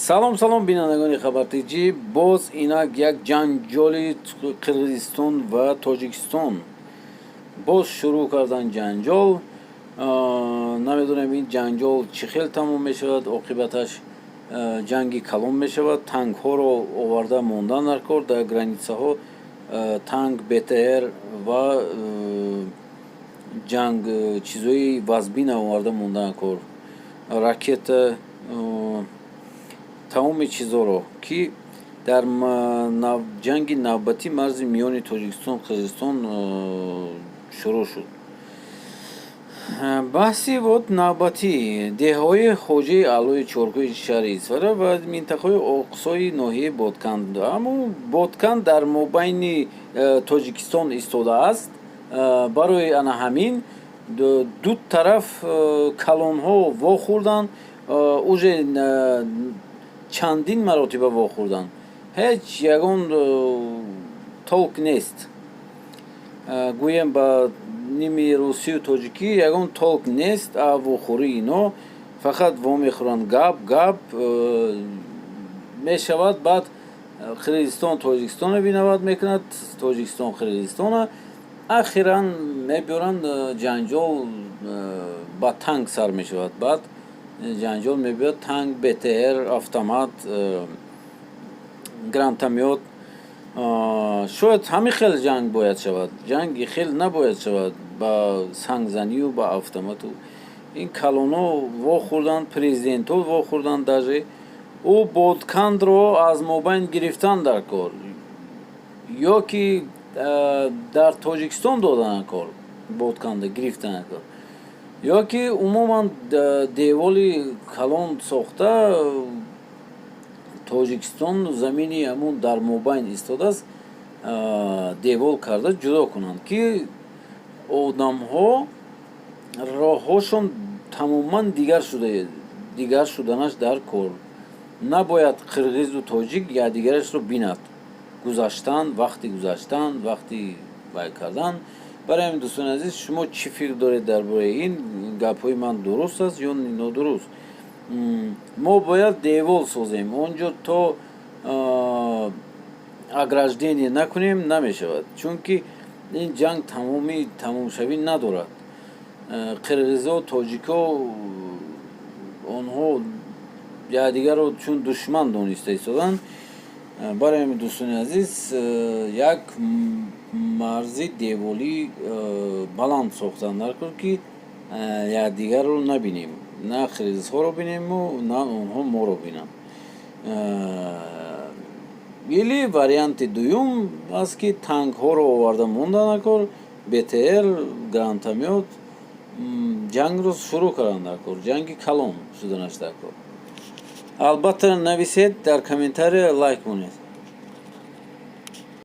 салом салом бинандагони хабартиҷӣ, боз инак як ҷанҷоли Қирғизистон ва Тоҷикистон боз шурӯъ кардан ҷанҷол. Намедонем ин ҷанҷол чӣ хел тамом мешавад, оқибаташ ҷанги калон мешавад. Танкҳоро оварда мондан дар кор, дар границаҳо танк, БТР ва ҷанг чизои вазбина оварда мондан дар кор, ракета, тамоми чизоро, ки дар ҷанги навбатӣ марзи миёни Тоҷикистон Қирғизистон шурӯъ шуд. баҳси вот навбатӣ деҳаҳои ҳоҷаи аълои чоргӯҳи шаҳри Исфара ва минтақаҳои оқсои ноҳияи Ботканд. Аммо Ботканд дар мобайни Тоҷикистон истодааст. Барои ана ҳамин ду тараф калонҳо вохӯрданд, уже чандин маротиба вохӯрданд. Ҳеҷ ягон толк нест. Гӯем ба ними русию тоҷикӣ ягон толк нест. Вохӯрии ино фақат вомехӯранд, гап мешавад. Баъд Қирғизистон Тоҷикистона бинават мекунад, Тоҷикистон Қирғизистона. Ахиран мебиёранд ҷанҷол ба танк сар мешавад. Баъд ҷанҷол мебиёрад танк, БТР, автомат, гранатомёт. шояд ҳамин хел ҷанг бояд шавад. Ҷанги хел набояд шавад ба сангзанию ба автомату. Ин калонҳо вохӯрданд, президентҳо вохӯрданд. даже ӯ Боткандро аз мобайн гирифтан дар кор, ё ки дар Тоҷикистон додан кор, Ботканда гирифтан кор, ё ки умуман деволи калон сохта Тоҷикистон замини ҳамун дар мобайн истодааст, девол карда ҷудо кунанд, ки одамҳо роҳҳошон тамоман дигар шуданаш дар кор. Набояд қирғизу тоҷик якдигарашро бинад. Вақти гузаштан, вақти вай кардан. Барои ҳамин дӯстони азиз, шумо чӣ фикр доред дар бораи ин? Гапҳои ман дуруст аст ё нодуруст? Мо бояд девол созем. онҷо то ограждение накунем намешавад, чунки ин ҷанг тамомшавӣ надорад. Қирғизо, тоҷико онҳо якдигарро чун душман дониста истоданд. Барои ҳамин дӯстони азиз, як марзи деволӣ баланд сохтан дар кор, ки якдигарро набинем. На қирғизҳоро бинему, на онҳо моро бинанд. или варианти дуюм аст, ки танкҳоро оварда мондан дар кор, БТР, гранатомёт, ҷангро шурӯъ кардан дар кор, ҷанги калон шуданаш дар кор. албатта нависед, дар комментария лайк монед.